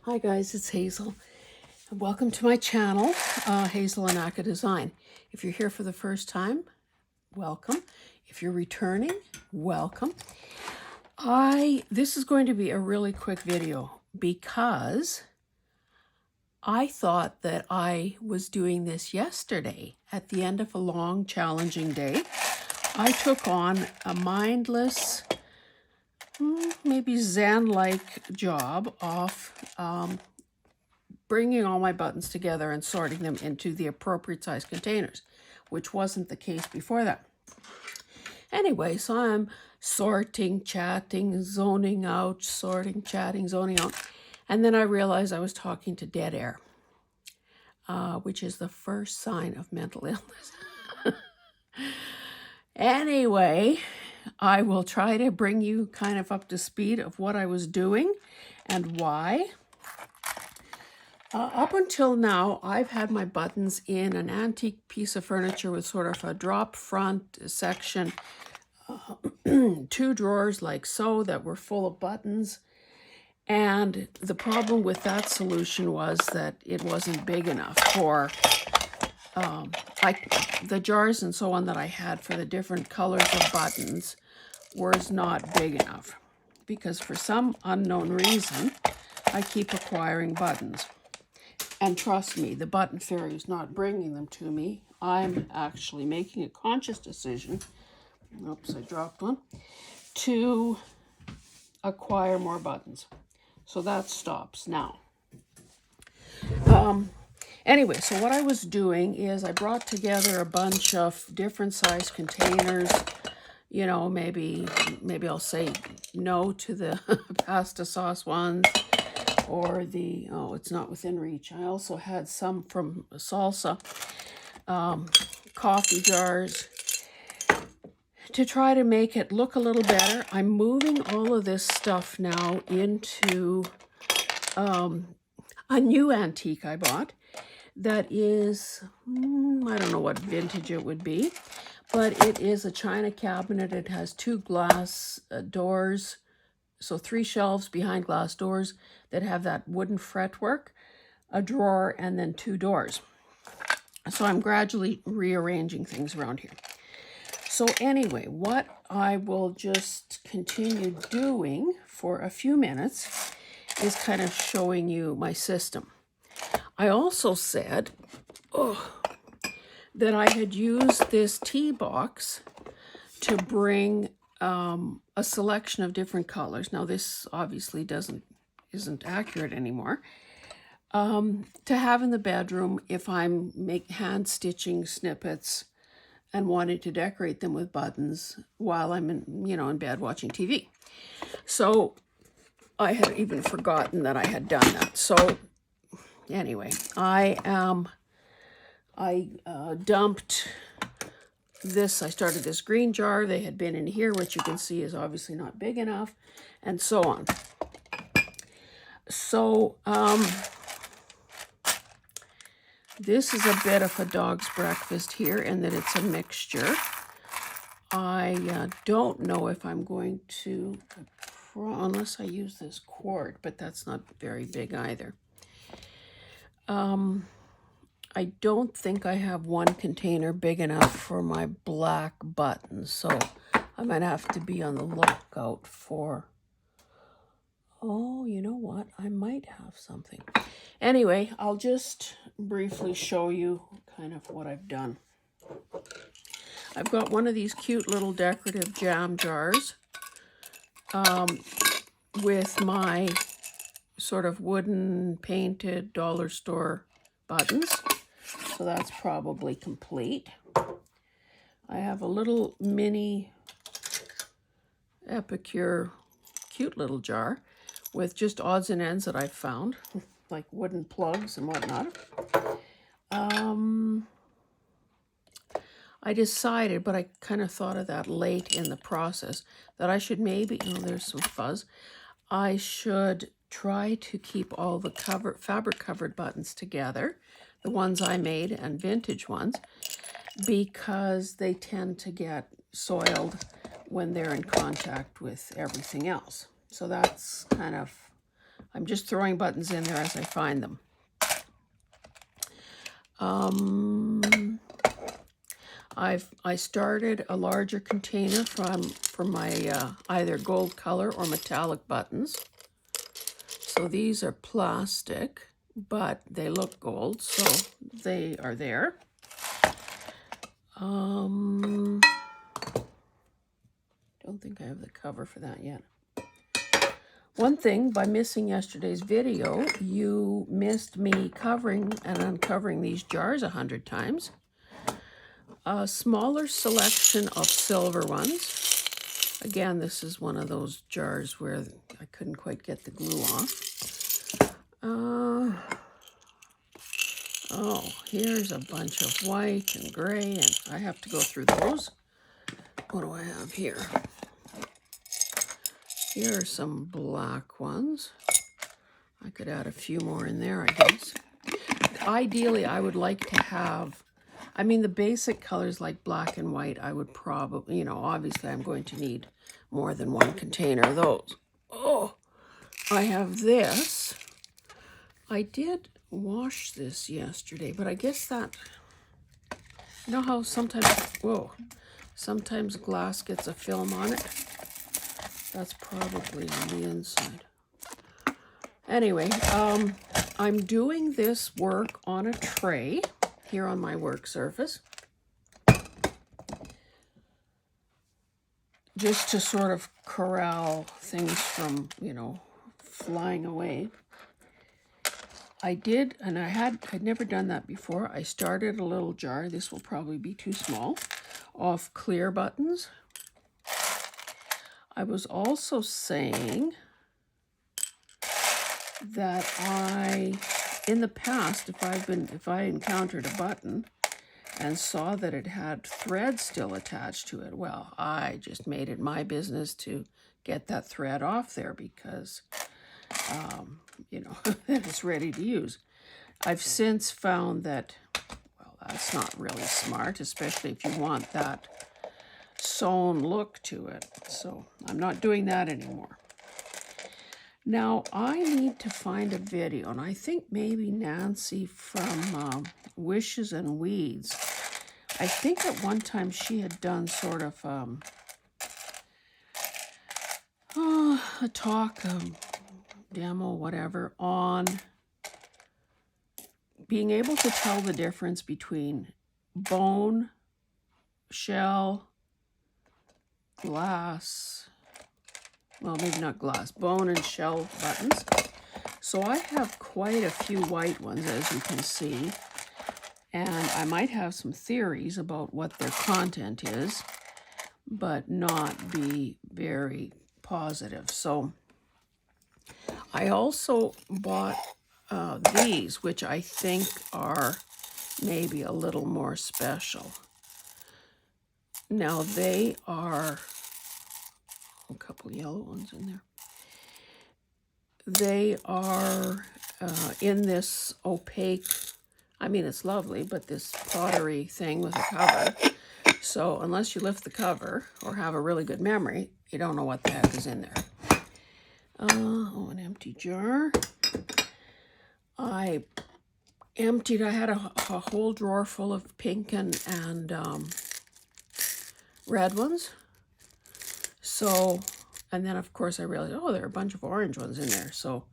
Hi guys, it's Hazel. Welcome to my channel, Hazel Anaka Design. If you're here for the first time, welcome. If you're returning, welcome. This is going to be a really quick video because I thought that I was doing this yesterday at the end of a long, challenging day. I took on a mindless, maybe Zen-like job of bringing all my buttons together and sorting them into the appropriate size containers, which wasn't the case before that. Anyway, so I'm sorting, chatting, zoning out, sorting, chatting, zoning out. And then I realized I was talking to dead air, which is the first sign of mental illness. Anyway, I will try to bring you kind of up to speed of what I was doing and why. Up until now, I've had my buttons in an antique piece of furniture with sort of a drop front section, 2 drawers like so that were full of buttons. And the problem with that solution was that it wasn't big enough for the jars and so on that I had for the different colors of buttons was not big enough, because for some unknown reason, I keep acquiring buttons. And trust me, the button fairy is not bringing them to me. I'm actually making a conscious decision, oops, I dropped one, to acquire more buttons. So that stops now. Anyway, so what I was doing is I brought together a bunch of different size containers. You know, maybe I'll say no to the pasta sauce ones, or the, oh, it's not within reach. I also had some from salsa, coffee jars, to try to make it look a little better. I'm moving all of this stuff now into a new antique I bought that is, I don't know what vintage it would be, but it is a china cabinet. It has 2 glass doors, so 3 shelves behind glass doors that have that wooden fretwork, a drawer, and then 2 doors. So I'm gradually rearranging things around here. So anyway, what I will just continue doing for a few minutes is kind of showing you my system. I also said that I had used this tea box to bring a selection of different colors. Now this obviously isn't accurate anymore. To have in the bedroom if I'm hand stitching snippets and wanting to decorate them with buttons while I'm in bed watching TV. So I had even forgotten that I had done that. So anyway, I dumped this. I started this green jar. They had been in here, which you can see is obviously not big enough, and so on. So this is a bit of a dog's breakfast here, in that it's a mixture. I don't know if I'm going to, unless I use this quart, but that's not very big either. I don't think I have one container big enough for my black buttons, so I might have to be on the lookout for, oh, you know what? I might have something. Anyway, I'll just briefly show you kind of what I've done. I've got one of these cute little decorative jam jars with my sort of wooden painted dollar store buttons. So that's probably complete. I have a little mini Epicure cute little jar with just odds and ends that I've found, like wooden plugs and whatnot. I decided, but I kind of thought of that late in the process, that I should maybe, oh, there's some fuzz, I should try to keep all the fabric covered buttons together, the ones I made and vintage ones, because they tend to get soiled when they're in contact with everything else. So that's kind of I'm just throwing buttons in there as I find them. I started a larger container for my either gold color or metallic buttons. So these are plastic, but they look gold, so they are there. Don't think I have the cover for that yet. One thing, by missing yesterday's video, you missed me covering and uncovering these jars 100 times. A smaller selection of silver ones. Again, this is one of those jars where I couldn't quite get the glue off. Oh, here's a bunch of white and gray, and I have to go through those. What do I have here? Here are some black ones. I could add a few more in there, I guess. Ideally, I would like to have, I mean, the basic colors like black and white, I would probably, you know, obviously I'm going to need more than one container of those. Oh, I have this. I did wash this yesterday, but I guess that, you know how sometimes, whoa, sometimes glass gets a film on it? That's probably on the inside. Anyway, I'm doing this work on a tray here on my work surface, just to sort of corral things from, you know, flying away. I did, and I'd never done that before. I started a little jar, this will probably be too small, of clear buttons. I was also saying that in the past, if I encountered a button and saw that it had thread still attached to it, well, I just made it my business to get that thread off there because, you know, it's ready to use. I've since found that, well, that's not really smart, especially if you want that sewn look to it. So I'm not doing that anymore. Now I need to find a video, and I think maybe Nancy from Wishes and Weeds, I think at one time she had done sort of a talk, demo, whatever, on being able to tell the difference between bone, shell, glass, well, maybe not glass, bone and shell buttons. So I have quite a few white ones, as you can see, and I might have some theories about what their content is, but not be very positive. So I also bought these, which I think are maybe a little more special. Now they are a couple yellow ones in there. They are in this opaque, I mean, it's lovely, but this pottery thing with a cover. So unless you lift the cover or have a really good memory, you don't know what the heck is in there. Oh, an empty jar. I had a whole drawer full of pink and red ones. So, and then of course I realized, oh, there are a bunch of orange ones in there. So,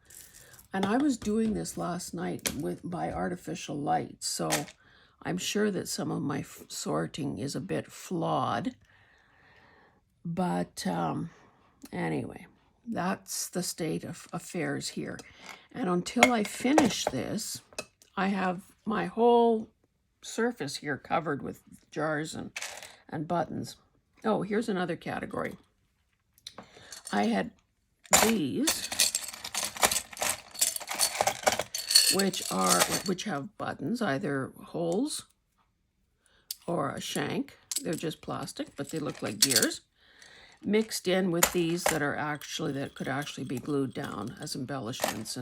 and I was doing this last night by artificial light. So I'm sure that some of my sorting is a bit flawed. But anyway, that's the state of affairs here. And until I finish this, I have my whole surface here covered with jars and buttons. Oh, here's another category. I had these, which have buttons, either holes or a shank. They're just plastic, but they look like gears, mixed in with these that could actually be glued down as embellishments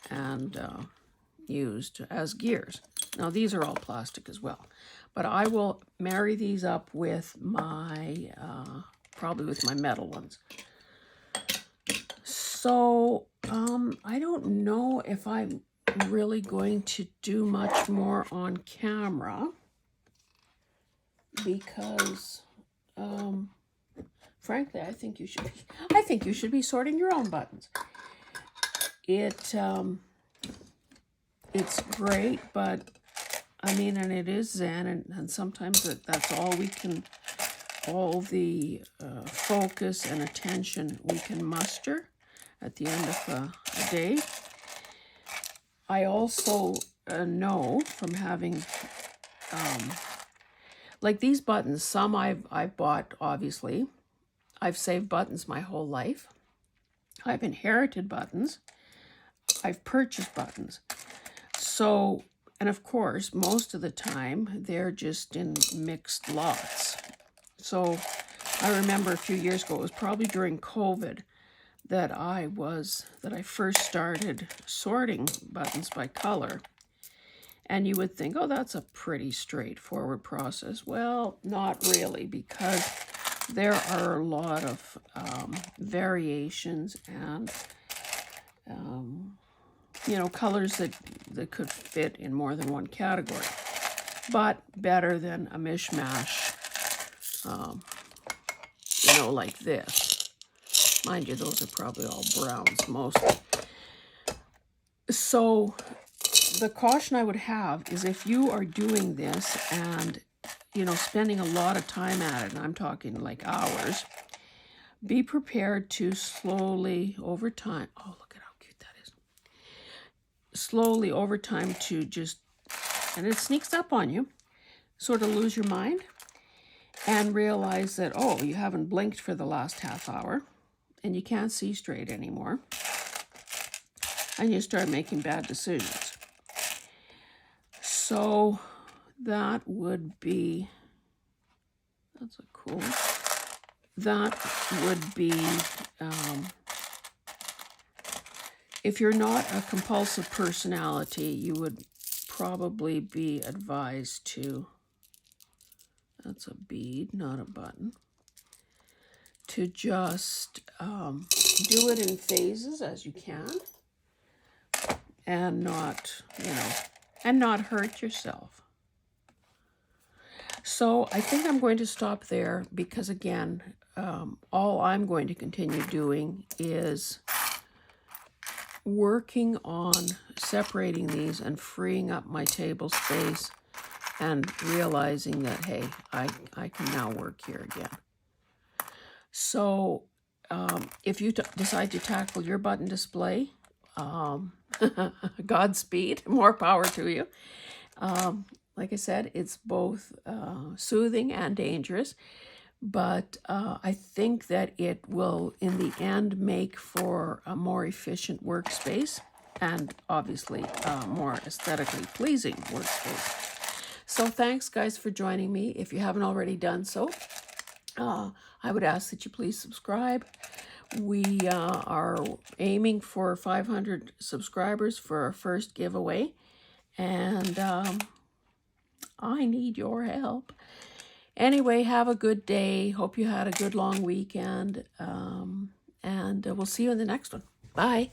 and used as gears. Now these are all plastic as well, but I will marry these up with my probably with my metal ones. So I don't know if I'm really going to do much more on camera because, frankly, I think you should be sorting your own buttons. It's great, but I mean, and it is Zen, and sometimes that's all the focus and attention we can muster at the end of a day. I also know from having, like these buttons, some I've bought, obviously. I've saved buttons my whole life. I've inherited buttons. I've purchased buttons. So, and of course, most of the time, they're just in mixed lots. So I remember a few years ago, it was probably during COVID, that I first started sorting buttons by color. And you would think, oh, that's a pretty straightforward process. Well, not really, because there are a lot of variations and, colors that could fit in more than one category. But better than a mishmash, like this. Mind you, those are probably all browns mostly. So the caution I would have is if you are doing this and, spending a lot of time at it, and I'm talking like hours, be prepared to slowly over time, oh, look at how cute that is. Slowly over time to just, and it sneaks up on you, sort of lose your mind and realize that, oh, you haven't blinked for the last half hour and you can't see straight anymore. And you start making bad decisions. So that would be, if you're not a compulsive personality, you would probably be advised to, that's a bead, not a button, to just do it in phases as you can and not hurt yourself. So I think I'm going to stop there because, again, all I'm going to continue doing is working on separating these and freeing up my table space and realizing that, hey, I can now work here again. So if you decide to tackle your button display, Godspeed, more power to you. Like I said, it's both soothing and dangerous, but I think that it will, in the end, make for a more efficient workspace and obviously a more aesthetically pleasing workspace. So thanks, guys, for joining me. If you haven't already done so, I would ask that you please subscribe. We are aiming for 500 subscribers for our first giveaway, and I need your help. Anyway, have a good day. Hope you had a good long weekend, and we'll see you in the next one. Bye.